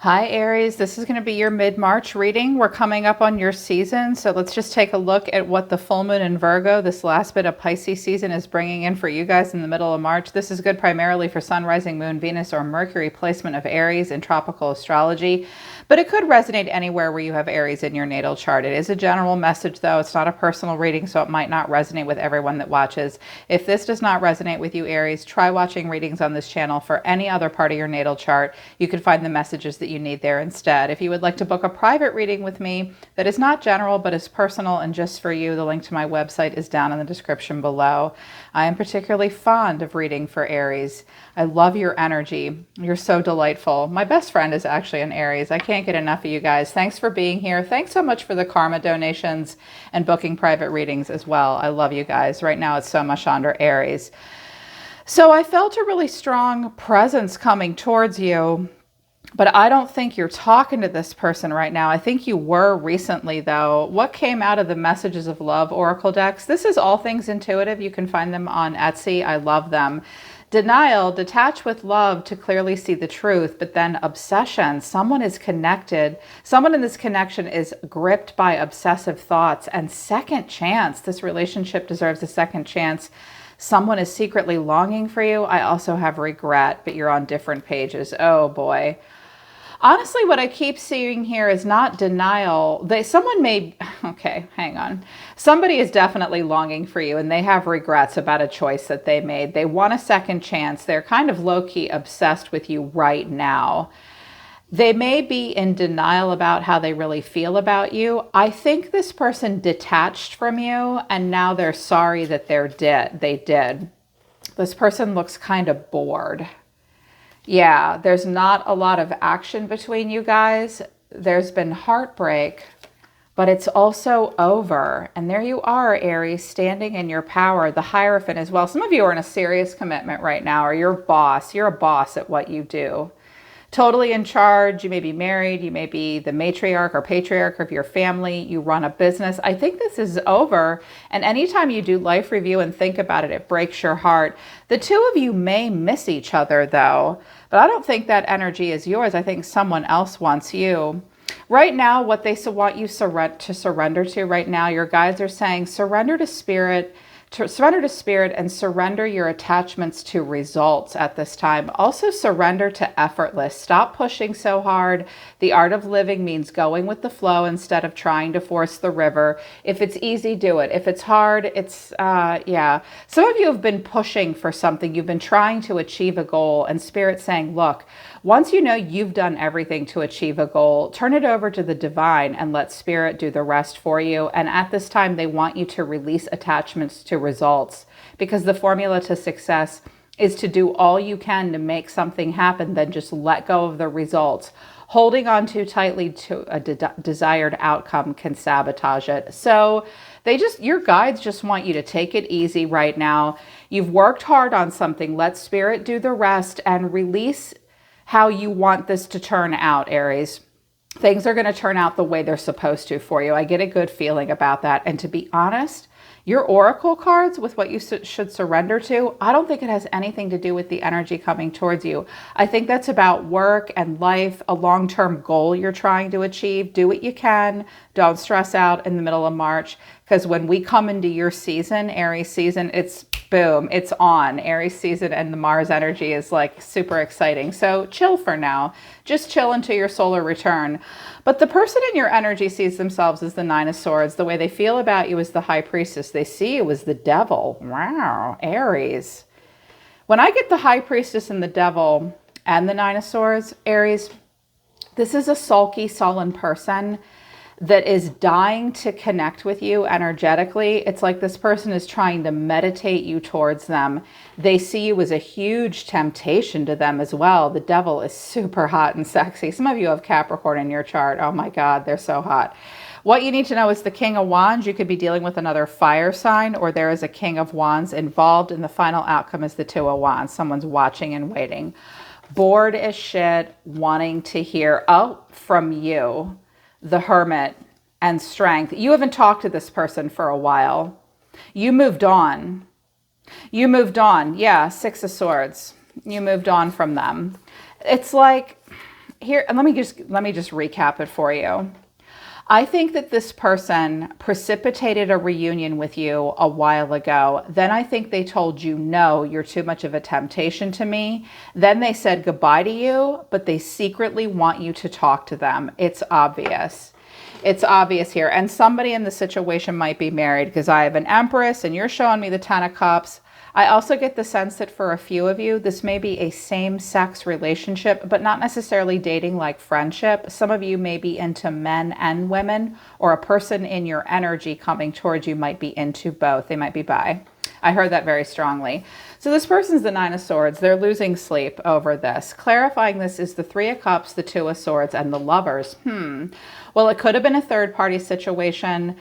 Hi Aries, this is going to be your mid-March reading. We're coming up on your season, so let's just take a look at what the full moon in Virgo, this last bit of Pisces season, is bringing in for you guys in the middle of March. This is good primarily for Sun, Rising, Moon, Venus, or Mercury placement of Aries in tropical astrology, but it could resonate anywhere where you have Aries in your natal chart. It is a general message though. It's not a personal reading, so it might not resonate with everyone that watches. If this does not resonate with you, Aries, try watching readings on this channel for any other part of your natal chart. You can find the messages that you need there instead. If you would like to book a private reading with me that is not general but is personal and just for you, the link to my website is down in the description below. I am particularly fond of reading for Aries. I love your energy. You're so delightful. My best friend is actually an Aries. I can't get enough of you guys. Thanks for being here. Thanks so much for the karma donations and booking private readings as well. I love you guys. Right now it's Soma, Chandra, Aries. So I felt a really strong presence coming towards you, but I don't think you're talking to this person right now. I think you were recently, though. What came out of the Messages of Love Oracle decks? This is all things intuitive. You can find them on Etsy. I love them. Denial, detach with love to clearly see the truth, but then obsession. Someone is connected. Someone in this connection is gripped by obsessive thoughts. And second chance. This relationship deserves a second chance. Someone is secretly longing for you. I also have regret, but you're on different pages. Oh boy. Honestly, what I keep seeing here is not denial. Okay, hang on. Somebody is definitely longing for you and they have regrets about a choice that they made. They want a second chance. They're kind of low-key obsessed with you right now. They may be in denial about how they really feel about you. I think this person detached from you and now they're sorry that they did. This person looks kind of bored. Yeah, there's not a lot of action between you guys. There's been heartbreak, but it's also over. And there you are, Aries, standing in your power, the Hierophant as well. Some of you are in a serious commitment right now, or you're a boss. You're a boss at what you do. Totally in charge. You may be married. You may be the matriarch or patriarch of your family. You run a business. I think this is over. And anytime you do life review and think about it, it breaks your heart. The two of you may miss each other though, but I don't think that energy is yours. I think someone else wants you. Right now, what they want you to surrender to right now, your guides are saying, surrender to spirit and surrender your attachments to results at this time. Also surrender to effortless. Stop pushing so hard. The art of living means going with the flow instead of trying to force the river. If it's easy, do it. If it's hard, yeah. Some of you have been pushing for something. You've been trying to achieve a goal and Spirit's saying, look, once you know you've done everything to achieve a goal, turn it over to the divine and let Spirit do the rest for you. And at this time, they want you to release attachments to results, because the formula to success is to do all you can to make something happen, then just let go of the results. Holding on too tightly to a desired outcome can sabotage it. So your guides just want you to take it easy right now. You've worked hard on something. Let Spirit do the rest and release how you want this to turn out, Aries. Things are going to turn out the way they're supposed to for you. I get a good feeling about that. And to be honest, your oracle cards with what you should surrender to, I don't think it has anything to do with the energy coming towards you. I think that's about work and life, a long-term goal you're trying to achieve. Do what you can. Don't stress out in the middle of March, because when we come into your season, Aries season, it's boom, it's on. Aries season and the Mars energy is like super exciting. So chill for now. Just chill until your solar return. But the person in your energy sees themselves as the Nine of Swords. The way they feel about you is the High Priestess. They see you as the Devil. Wow, Aries. When I get the High Priestess and the Devil and the Nine of Swords, Aries, this is a sulky, sullen person that is dying to connect with you energetically. It's like this person is trying to meditate you towards them. They see you as a huge temptation to them as well. The Devil is super hot and sexy. Some of you have Capricorn in your chart. Oh my God, they're so hot. What you need to know is the King of Wands. You could be dealing with another fire sign, or there is a King of Wands involved, and the final outcome is the Two of Wands. Someone's watching and waiting. Bored as shit, wanting to hear, from you. The Hermit and Strength. You haven't talked to this person for a while. You moved on. Yeah, Six of Swords. You moved on from them. It's like Here, and let me just recap it for you. I think that this person precipitated a reunion with you a while ago. Then I think they told you, no, you're too much of a temptation to me. Then they said goodbye to you, but they secretly want you to talk to them. It's obvious. It's obvious here. And somebody in the situation might be married, because I have an Empress and you're showing me the Ten of Cups. I also get the sense that for a few of you, this may be a same-sex relationship, but not necessarily dating like friendship. Some of you may be into men and women, or a person in your energy coming towards you might be into both. They might be bi. I heard that very strongly. So this person's the Nine of Swords. They're losing sleep over this. Clarifying this is the Three of Cups, the Two of Swords, and the Lovers. Well, it could have been a third-party situation.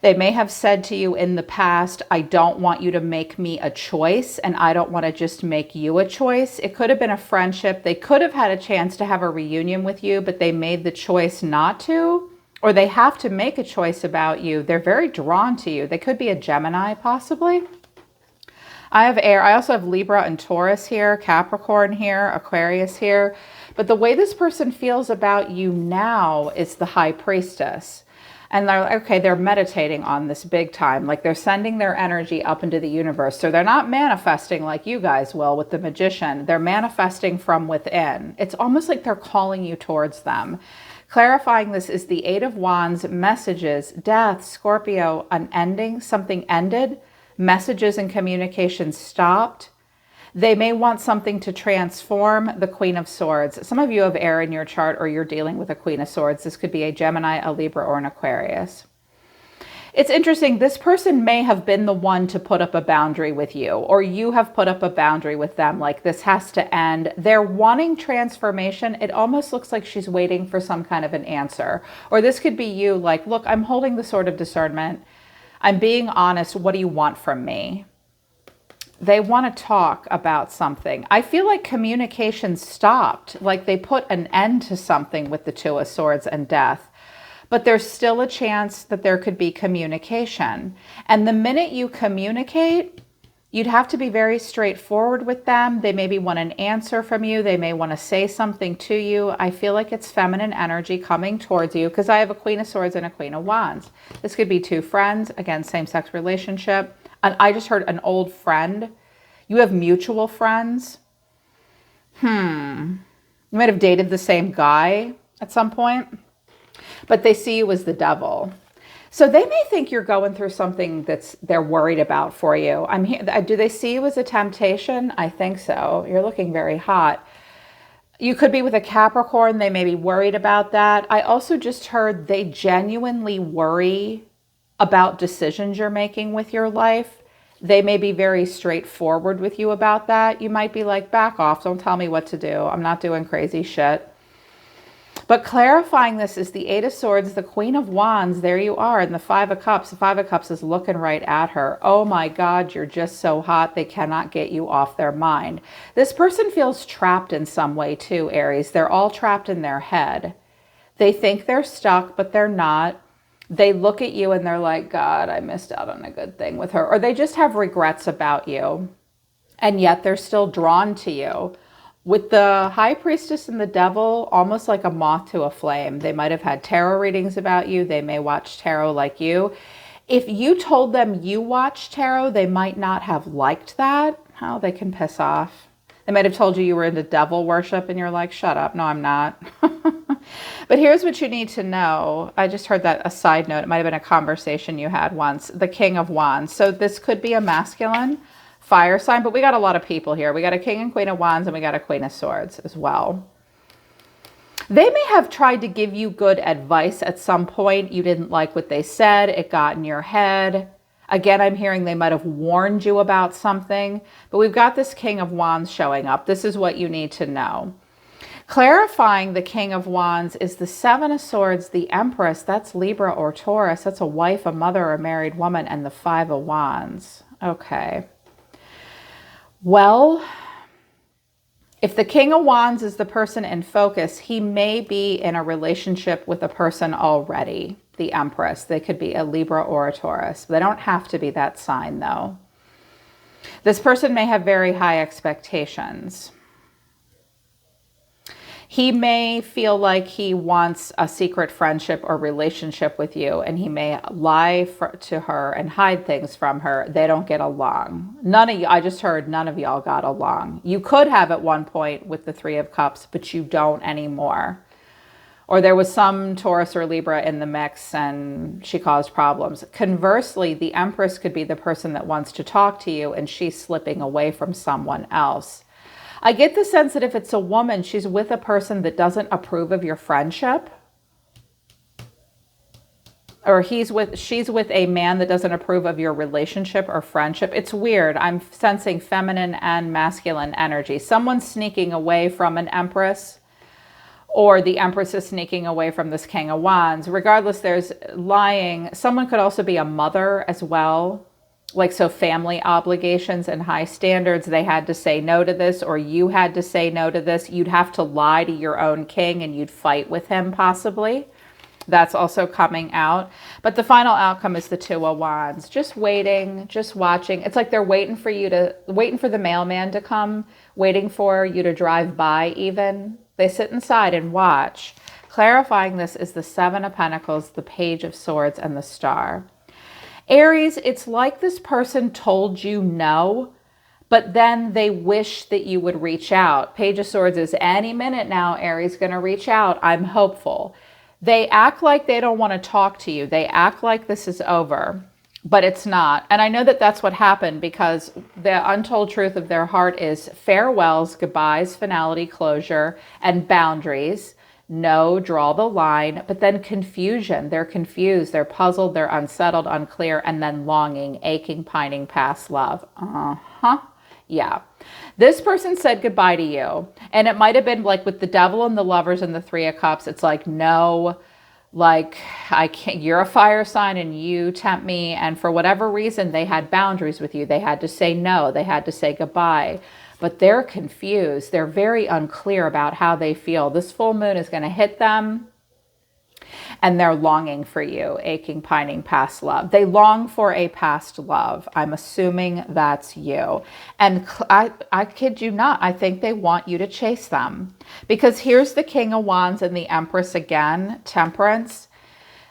They may have said to you in the past, I don't want you to make me a choice, and I don't want to just make you a choice. It could have been a friendship. They could have had a chance to have a reunion with you, but they made the choice not to, or they have to make a choice about you. They're very drawn to you. They could be a Gemini, possibly. I have air. I also have Libra and Taurus here, Capricorn here, Aquarius here. But the way this person feels about you now is the High Priestess. And they're, okay, they're meditating on this big time. Like they're sending their energy up into the universe. So they're not manifesting like you guys will with the Magician. They're manifesting from within. It's almost like they're calling you towards them. Clarifying this is the Eight of Wands, messages, death, Scorpio, an ending, something ended, messages and communication stopped. They may want something to transform, the Queen of Swords. Some of you have air in your chart, or you're dealing with a Queen of Swords. This could be a Gemini, a Libra, or an Aquarius. It's interesting. This person may have been the one to put up a boundary with you, or you have put up a boundary with them. Like this has to end. They're wanting transformation. It almost looks like she's waiting for some kind of an answer. Or this could be you like, look, I'm holding the sword of discernment. I'm being honest. What do you want from me? They want to talk about something. I feel like communication stopped, like they put an end to something with the Two of Swords and death. But there's still a chance that there could be communication. And the minute you communicate, you'd have to be very straightforward with them. They maybe want an answer from you. They may want to say something to you. I feel like it's feminine energy coming towards you, because I have a Queen of Swords and a Queen of Wands. This could be two friends, again, same-sex relationship. And I just heard an old friend. You have mutual friends. You might have dated the same guy at some point, but they see you as the devil. So they may think you're going through something they're worried about for you. I'm here. Do they see you as a temptation? I think so. You're looking very hot. You could be with a Capricorn. They may be worried about that. I also just heard they genuinely worry about decisions you're making with your life. They may be very straightforward with you about that. You might be like, back off. Don't tell me what to do. I'm not doing crazy shit. But clarifying this is the Eight of Swords, the Queen of Wands. There you are. And the Five of Cups. The Five of Cups is looking right at her. Oh my God, you're just so hot. They cannot get you off their mind. This person feels trapped in some way too, Aries. They're all trapped in their head. They think they're stuck, but they're not. They look at you and they're like, God, I missed out on a good thing with her. Or they just have regrets about you. And yet they're still drawn to you. With the High Priestess and the Devil, almost like a moth to a flame. They might have had tarot readings about you. They may watch tarot like you. If you told them you watch tarot, they might not have liked that. Oh, they can piss off. They might have told you were into devil worship and you're like, shut up. No, I'm not. But here's what you need to know. I just heard that a side note. It might have been a conversation you had once. The King of Wands. So this could be a masculine fire sign, but we got a lot of people here. We got a King and Queen of Wands, and we got a Queen of Swords as well. They may have tried to give you good advice at some point. You didn't like what they said. It got in your head. Again, I'm hearing they might have warned you about something, but we've got this King of Wands showing up. This is what you need to know. Clarifying the King of Wands is the Seven of Swords, the Empress. That's Libra or Taurus. That's a wife, a mother, or a married woman, and the Five of Wands. Okay. Well, if the King of Wands is the person in focus, he may be in a relationship with a person already, the Empress. They could be a Libra or a Taurus. They don't have to be that sign, though. This person may have very high expectations. He may feel like he wants a secret friendship or relationship with you, and he may lie to her and hide things from her. They don't get along. None of you, I just heard none of y'all got along. You could have at one point with the Three of Cups, but you don't anymore. Or there was some Taurus or Libra in the mix and she caused problems. Conversely, the Empress could be the person that wants to talk to you and she's slipping away from someone else. I get the sense that if it's a woman, she's with a person that doesn't approve of your friendship. Or she's with a man that doesn't approve of your relationship or friendship. It's weird. I'm sensing feminine and masculine energy. Someone's sneaking away from an Empress, or the Empress is sneaking away from this King of Wands. Regardless, there's lying. Someone could also be a mother as well. Like, so family obligations and high standards, they had to say no to this, or you had to say no to this. You'd have to lie to your own king and you'd fight with him possibly. That's also coming out. But the final outcome is the Two of Wands. Just waiting, just watching. It's like they're waiting for the mailman to come, waiting for you to drive by even. They sit inside and watch. Clarifying this is the Seven of Pentacles, the Page of Swords, and the Star. Aries, it's like this person told you no, but then they wish that you would reach out. Page of Swords is any minute now, Aries going to reach out. I'm hopeful. They act like they don't want to talk to you. They act like this is over, but it's not. And I know that that's what happened because the untold truth of their heart is farewells, goodbyes, finality, closure, and boundaries. No, draw the line, but then confusion. They're confused, they're puzzled, they're unsettled, unclear, and then longing, aching, pining past love. Yeah. This person said goodbye to you. And it might have been like with the Devil and the Lovers and the Three of Cups. It's like, no, like I can't, you're a fire sign and you tempt me. And for whatever reason, they had boundaries with you. They had to say no. They had to say goodbye. But they're confused. They're very unclear about how they feel. This full moon is going to hit them. And they're longing for you, aching, pining past love. They long for a past love. I'm assuming that's you. And I kid you not, I think they want you to chase them. Because here's the King of Wands and the Empress again, Temperance.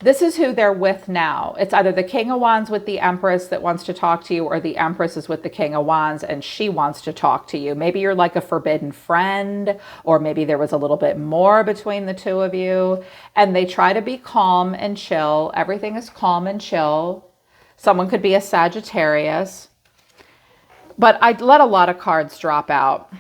This is who they're with now. It's either the King of Wands with the Empress that wants to talk to you, or the Empress is with the King of Wands and she wants to talk to you. Maybe you're like a forbidden friend, or maybe there was a little bit more between the two of you. And they try to be calm and chill. Everything is calm and chill. Someone could be a Sagittarius. But I let a lot of cards drop out.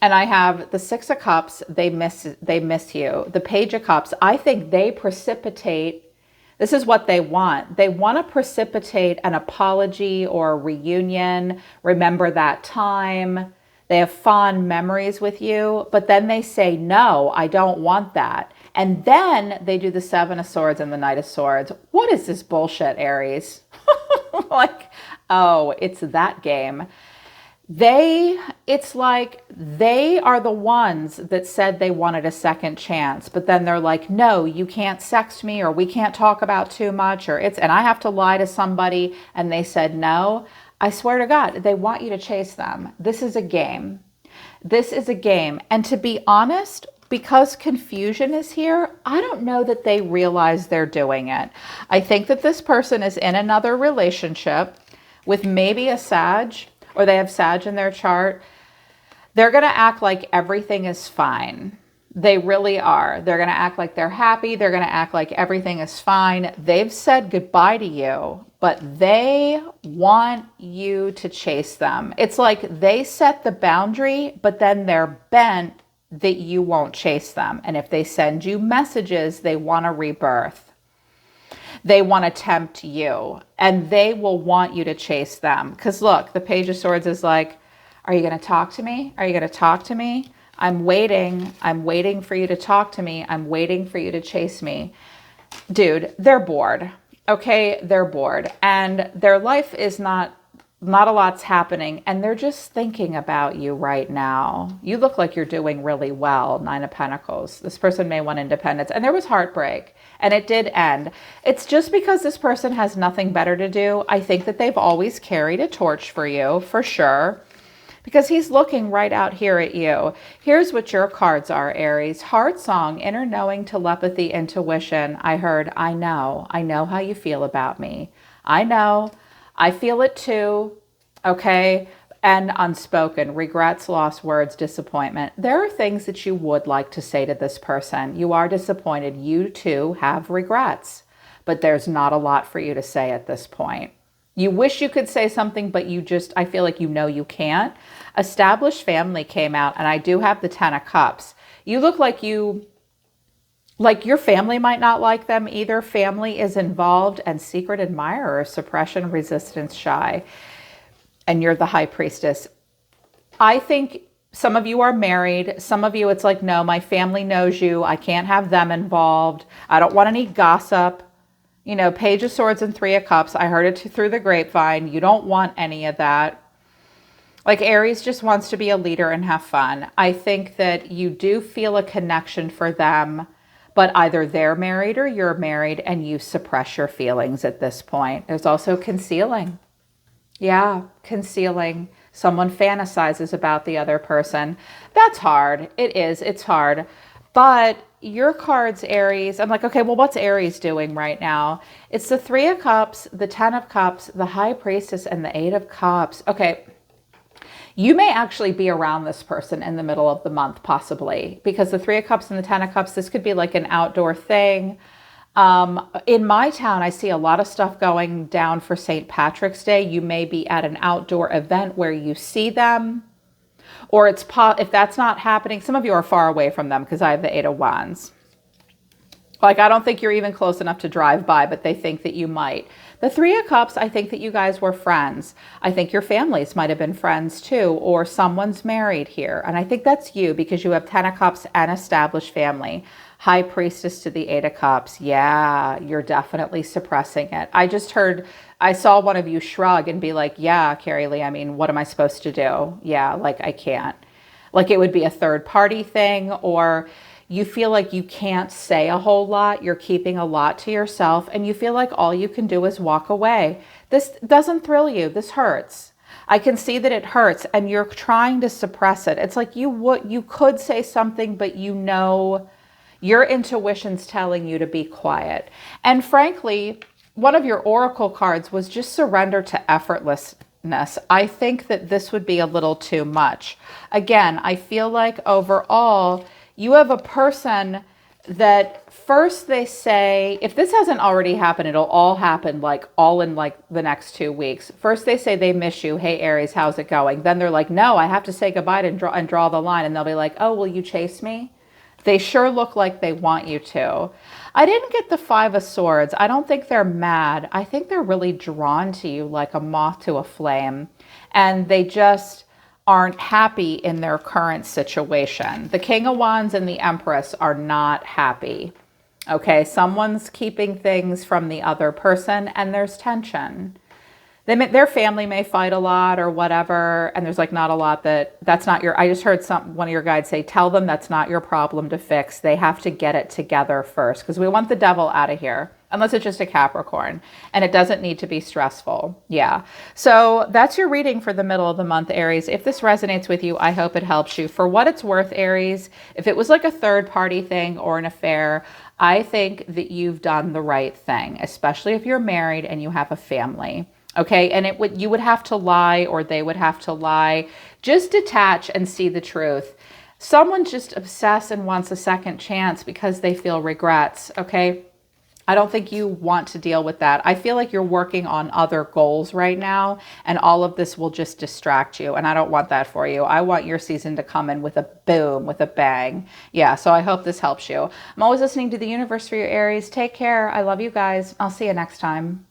And I have the Six of Cups, they miss you. The Page of Cups, I think they precipitate, this is what they want. They want to precipitate an apology or a reunion. Remember that time. They have fond memories with you, but then they say, no, I don't want that. And then they do the Seven of Swords and the Knight of Swords. What is this bullshit, Aries? Like, oh, it's that game. It's like they are the ones that said they wanted a second chance, but then they're like, no, you can't sext me, or we can't talk about too much, and I have to lie to somebody, and they said no. I swear to God, they want you to chase them. This is a game. This is a game. And to be honest, because confusion is here, I don't know that they realize they're doing it. I think that this person is in another relationship with maybe a Sag, or they have Sag in their chart. They're going to act like everything is fine. They really are. They're going to act like they're happy. They're going to act like everything is fine. They've said goodbye to you, but they want you to chase them. It's like they set the boundary, but then they're bent that you won't chase them. And if they send you messages, they want a rebirth. They want to tempt you, and they will want you to chase them. Because look, the Page of Swords is like, are you going to talk to me? Are you going to talk to me? I'm waiting. I'm waiting for you to talk to me. I'm waiting for you to chase me. Dude, they're bored. Okay, they're bored. And their life is not a lot's happening, and they're just thinking about you right now. You look like you're doing really well, Nine of Pentacles. This person may want independence, and there was heartbreak, and it did end. It's just because this person has nothing better to do. I think that they've always carried a torch for you, for sure. because he's looking right out here at you. Here's what your cards are, Aries. Heart song, inner knowing, telepathy, intuition. I heard, I know how you feel about me. I know, I feel it too. Okay. And unspoken, regrets, lost words, disappointment. There are things that you would like to say to this person. You are disappointed. You too have regrets, but there's not a lot for you to say at this point. You wish you could say something, but I feel like you can't. Established family came out, and I do have the 10 of Cups. You look like your family might not like them either. Family is involved, and secret admirer, suppression, resistance, shy. And you're the High Priestess. I think some of you are married. Some of you, it's like, no, my family knows you. I can't have them involved. I don't want any gossip. Page of Swords and 3 of Cups. I heard it through the grapevine. You don't want any of that. Like, Aries just wants to be a leader and have fun. I think that you do feel a connection for them, but either they're married or you're married, and you suppress your feelings at this point. There's also concealing. Yeah, concealing. Someone fantasizes about the other person. That's hard. It is. It's hard. But your cards, Aries, I'm like, okay, well, what's Aries doing right now? It's the 3 of Cups, the 10 of Cups, the High Priestess, and the 8 of Cups. Okay, you may actually be around this person in the middle of the month, possibly, because the 3 of Cups and the 10 of Cups, this could be like an outdoor thing. In my town, I see a lot of stuff going down for St. Patrick's Day. You may be at an outdoor event where you see them, or if that's not happening, some of you are far away from them because I have the 8 of Wands. Like, I don't think you're even close enough to drive by, but they think that you might. The 3 of Cups, I think that you guys were friends. I think your families might have been friends too, or someone's married here. And I think that's you because you have 10 of Cups and established family. High Priestess to the 8 of Cups. Yeah, you're definitely suppressing it. I saw one of you shrug and be like, yeah, Carrie Lee, I mean, what am I supposed to do? Yeah, like, I can't. Like, it would be a third party thing, or you feel like you can't say a whole lot. You're keeping a lot to yourself, and you feel like all you can do is walk away. This doesn't thrill you. This hurts. I can see that it hurts, and you're trying to suppress it. It's like you could say something, but your intuition's telling you to be quiet. And frankly, one of your oracle cards was just surrender to effortlessness. I think that this would be a little too much. Again, I feel like overall, you have a person that first they say, if this hasn't already happened, it'll all happen all in the next 2 weeks. First they say they miss you. Hey, Aries, how's it going? Then they're like, no, I have to say goodbye and draw the line. And they'll be like, oh, will you chase me? They sure look like they want you to. I didn't get the 5 of Swords. I don't think they're mad. I think they're really drawn to you like a moth to a flame. And they just aren't happy in their current situation. The King of Wands and the Empress are not happy. Okay, someone's keeping things from the other person, and there's tension. Their family may fight a lot or whatever, and there's not a lot that's not I just heard one of your guides say, tell them that's not your problem to fix. They have to get it together first, because we want the devil out of here, unless it's just a Capricorn, and it doesn't need to be stressful. Yeah. So that's your reading for the middle of the month, Aries. If this resonates with you, I hope it helps you. For what it's worth, Aries, if it was like a third party thing or an affair, I think that you've done the right thing, especially if you're married and you have a family. Okay, and you would have to lie, or they would have to lie. Just detach and see the truth. Someone's just obsessed and wants a second chance because they feel regrets, okay? I don't think you want to deal with that. I feel like you're working on other goals right now, and all of this will just distract you, and I don't want that for you. I want your season to come in with a boom, with a bang. Yeah, so I hope this helps you. I'm always listening to the universe for you, Aries. Take care. I love you guys. I'll see you next time.